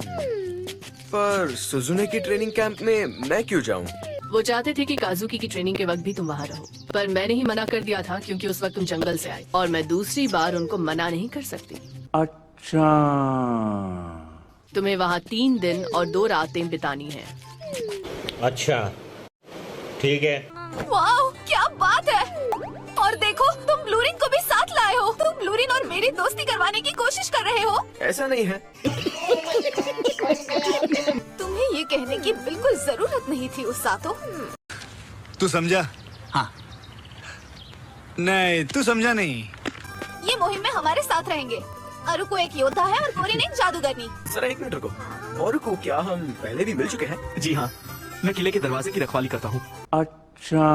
पर सुजुने की training camp में मैं क्यों जाऊं? वो चाहते थे कि काजुकी की ट्रेनिंग के वक्त भी तुम वहाँ रहो, पर मैंने ही मना कर दिया था क्योंकि उस वक्त तुम जंगल से आए और मैं दूसरी बार उनको मना नहीं कर सकती। अच्छा, तुम्हें वहाँ 3 दिन और 2 रातें बितानी हैं। अच्छा, ठीक है। वाह, क्या बात है। और देखो, तुम ब्लूरिन को भी साथ लाए हो। तुम ब्लूरिन और मेरी दोस्ती करवाने की कोशिश कर रहे हो। ऐसा नहीं है। तुम्हें ये कहने की बिल्कुल जरूरत नहीं थी उसातो। तू समझा? हाँ। नहीं, तू समझा नहीं। ये मुहिम में हमारे साथ रहेंगे। अरुको एक योद्धा है और कोरिन एक जादूगरनी। जरा 1 मिनट रुको। और को क्या हम पहले भी मिल चुके हैं? जी हाँ, मैं किले के दरवाजे की रखवाली करता हूँ। अच्छा,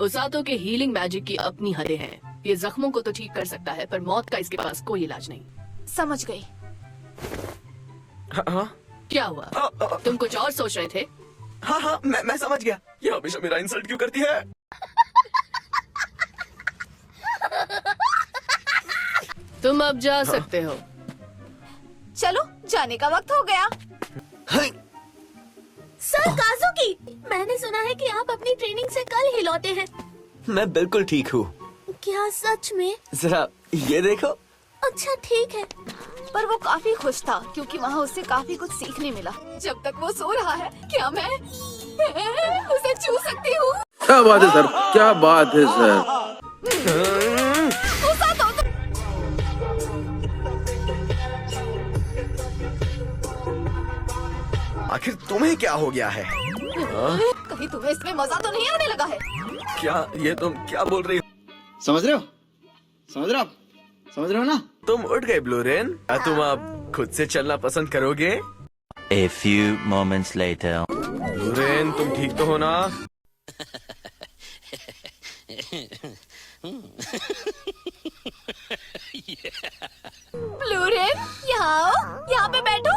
उसातो के हीलिंग मैजिक की अपनी हदें हैं। ये जख्मों को तो ठीक कर सकता है, पर मौत का इसके पास कोई इलाज नहीं। समझ गई। हाँ क्या हुआ? तुम कुछ और सोच रहे थे? हाँ, मैं समझ गया। ये हमेशा मेरा इंसल्ट क्यों करती है? तुम अब जा सकते हो। चलो, जाने का वक्त हो गया। सर काजुकी, मैंने सुना है कि आप अपनी ट्रेनिंग से कल ही लौटे हैं। मैं बिल्कुल ठीक हूँ। क्या सच में? जरा ये देखो। अच्छा, ठीक है। पर वो काफी खुश था क्योंकि वहाँ उससे काफी कुछ सीखने मिला। जब तक वो सो रहा है, क्या मैं उसे छू सकती हूँ? क्या बात है सर, क्या बात है सर। उसातो, आखिर तुम्हें क्या हो गया है? कहीं तुम्हें इसमें मजा तो नहीं आने लगा है? क्या ये तुम क्या बोल रही हो? समझ रहे हो? समझ रहे हो आप? समझ रहे हो ना? तुम उठ गए ब्लूरेन। क्या तुम अब खुद से चलना पसंद करोगे? A few moments later. ब्लूरेन, तुम ठीक तो हो ना? ब्लूरेन, यहाँ आओ, यहाँ पे बैठो।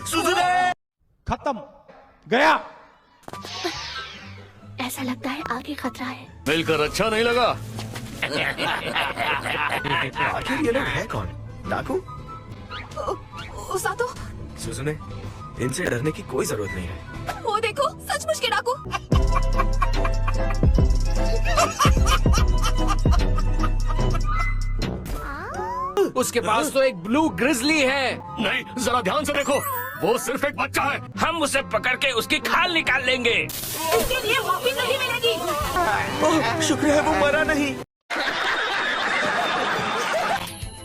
सुजुने! खत्म, गया। ऐसा लगता है आगे खतरा है। मिलकर अच्छा नहीं लगा। आखिर ये लोग है कौन? डाकू? उसातो, सुजुने, इनसे डरने की कोई जरूरत नहीं है। वो देखो, सचमुच के डाकू। उसके पास तो एक ब्लू ग्रिजली है। नहीं, जरा ध्यान से देखो, वो सिर्फ एक बच्चा है। हम उसे पकड़ के उसकी खाल निकाल लेंगे। इसके लिए माफी नहीं मिलेगी। ओह, शुक्र है वो मरा नहीं।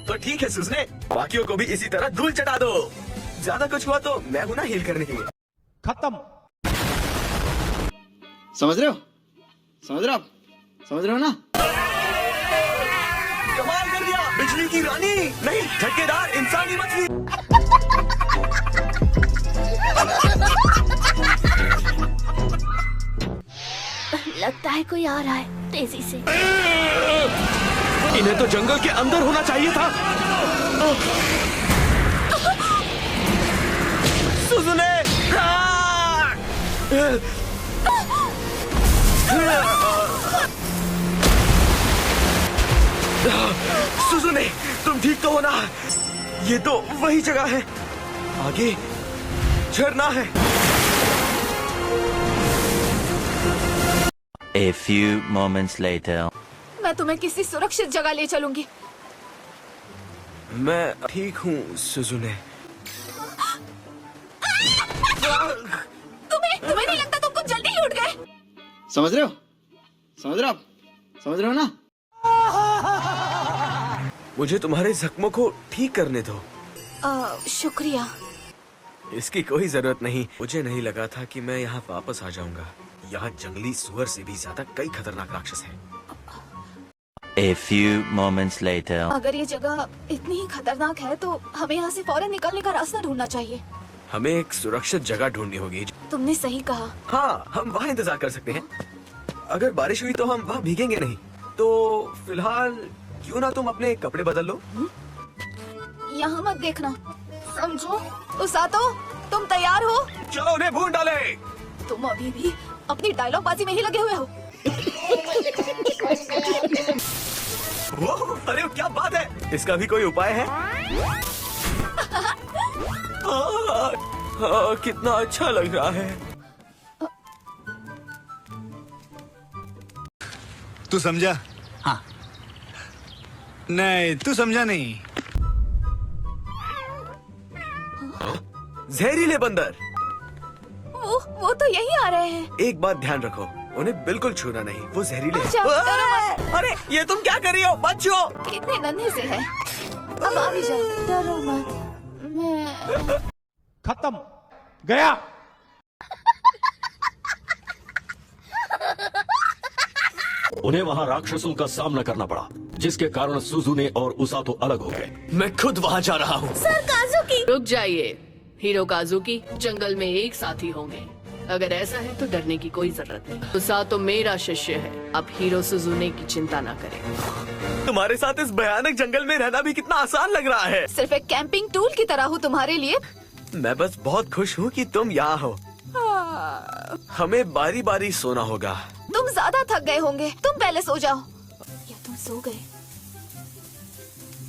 तो ठीक है सुजुने, बाकियों को भी इसी तरह धूल चटा दो। ज्यादा कुछ हुआ तो मैं हूं ना हील करने के लिए। खत्म। समझ रहे हो? समझ रहे हो आप? समझ रहे हो ना? कमाल कर दिया, बिजली की रानी नहीं, ठेकेदार इंसानी मछली। लगता है कोई आ रहा है, तेजी से। इन्हें तो जंगल के अंदर होना चाहिए था। सुजुने! सुजुने, तुम ठीक तो हो ना? ये तो वही जगह है। आगे झरना है। A few moments later. मैं तुम्हें किसी सुरक्षित जगह ले चलूंगी। मैं ठीक हूँ सुजुने। तुम्हें नहीं लगता तुम कुछ जल्दी ही उठ गए? समझ रहे हो? समझ रहे हो आप? समझ रहे हो ना? मुझे तुम्हारे जख्मों को ठीक करने दो। शुक्रिया। इसकी कोई जरूरत नहीं। मुझे नहीं लगा था कि मैं यहाँ वापस आ जाऊंगा। यहाँ जंगली सुअर से भी ज्यादा कई खतरनाक राक्षस हैं। A few moments later. अगर ये जगह इतनी ही खतरनाक है तो हमें यहाँ से फौरन निकलने का रास्ता ढूंढना चाहिए। हमें एक सुरक्षित जगह ढूंढनी होगी। तुमने सही कहा। हाँ, हम वहाँ इंतजार कर सकते हैं। अगर बारिश हुई तो हम वहाँ भीगेंगे नहीं। तो फिलहाल क्यों ना तुम अपने कपड़े बदल लो। यहाँ मत देखना, समझो? उसातो, तुम तैयार हो? चलो उन्हें भून डाले। तुम अभी भी अपनी डायलॉग बाजी में ही लगे हुए हो। इसका भी कोई उपाय है? कितना अच्छा लग रहा है। तू समझा? हाँ। नहीं, तू समझा नहीं। जहरीले बंदर। वो तो यही आ रहे हैं। एक बात ध्यान रखो, उन्हें बिल्कुल छूना नहीं, वो जहरीले हैं। अच्छा, डरो मत। अरे ये तुम क्या कर रही हो? बच्चों, कितने नन्हे से है। अब आ भी जाओ, डरो मत। मैं खत्म गया। उन्हें वहाँ राक्षसों का सामना करना पड़ा, जिसके कारण सुजुने और उसातो अलग हो गए। मैं खुद वहाँ जा रहा हूँ। सर काजुकी। रुक जाइए हीरो काजुकी, जंगल में एक साथ ही होंगे। अगर ऐसा है तो डरने की कोई जरूरत नहीं। उसातो मेरा शिष्य है, अब हीरो सुजुने की चिंता ना करें। तुम्हारे साथ इस भयानक जंगल में रहना भी कितना आसान लग रहा है। सिर्फ एक कैंपिंग टूल की तरह हूँ तुम्हारे लिए। मैं बस बहुत खुश हूँ कि तुम यहाँ हो। हमें बारी बारी सोना होगा। तुम ज्यादा थक गए होंगे, तुम पहले सो जाओ। या तुम सो गए?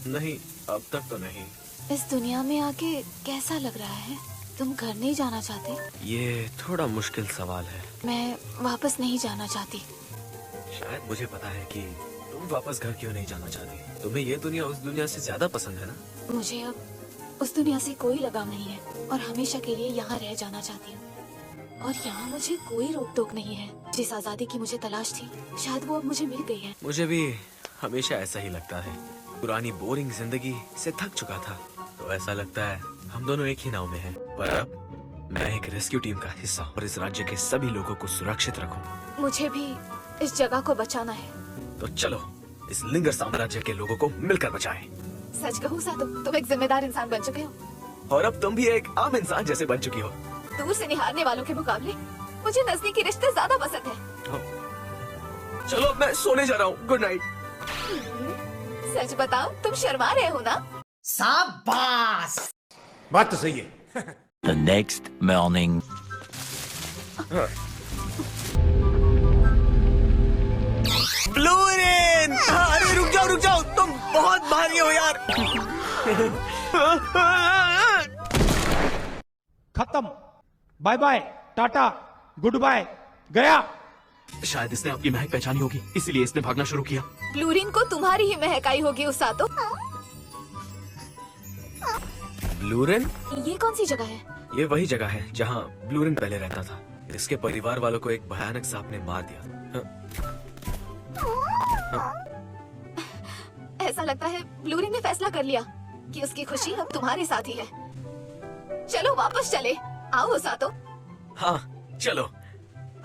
नहीं, अब तक तो नहीं। इस दुनिया में आके कैसा लग रहा है? तुम घर नहीं जाना चाहते? ये थोड़ा मुश्किल सवाल है। मैं वापस नहीं जाना चाहती। शायद मुझे पता है कि तुम वापस घर क्यों नहीं जाना चाहती। तुम्हें ये दुनिया उस दुनिया से ज्यादा पसंद है ना? मुझे अब उस दुनिया से कोई लगाव नहीं है और हमेशा के लिए यहाँ रह जाना चाहती हूँ। और यहाँ मुझे कोई रोक टोक नहीं है। जिस आजादी की मुझे तलाश थी, शायद वो अब मुझे मिल गई है। मुझे भी हमेशा ऐसा ही लगता है। पुरानी बोरिंग जिंदगी से थक चुका था, तो ऐसा लगता है हम दोनों एक ही नाव में हैं। पर अब मैं एक रेस्क्यू टीम का हिस्सा और इस राज्य के सभी लोगों को सुरक्षित रखूं। मुझे भी इस जगह को बचाना है। तो चलो इस लिंगर साम्राज्य के लोगों को मिलकर बचाएं। सच कहूँ सातो, तुम एक जिम्मेदार इंसान बन चुके हो। और अब तुम भी एक आम इंसान जैसे बन चुकी हो। दूर से निहारने वालों के मुकाबले मुझे नजदीकी रिश्ते ज्यादा पसंद है। चलो अब मैं सोने जा रहा हूँ। Good night. सच बताओ, तुम शर्मा रहे हो ना? शाबाश। बात तो सही है। The next morning. ब्लूरिन! अरे रुक जाओ, तुम बहुत भारी हो यार। खत्म, बाय बाय, टाटा, गुड बाय, गया। शायद इसने आपकी महक पहचानी होगी, इसीलिए इसने भागना शुरू किया। ब्लूरिन को तुम्हारी ही महकाई होगी उसातो। ब्लूरिन? ये कौन सी जगह है? ये वही जगह है जहाँ ब्लूरिन पहले रहता था। इसके परिवार वालों को एक भयानक सांप ने मार दिया। ऐसा लगता है ब्लूरिन ने फैसला कर लिया कि उसकी खुशी अब तुम्हारे साथ ही है। चलो वापस चले। आओ उसातो। हाँ चलो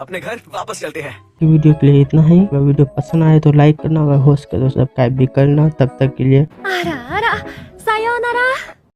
अपने घर वापस चलते हैं। वीडियो के लिए इतना ही। अगर वीडियो पसंद आए तो लाइक करना, अगर हो सके तो सब्सक्राइब भी करना। तब तक के लिए आरा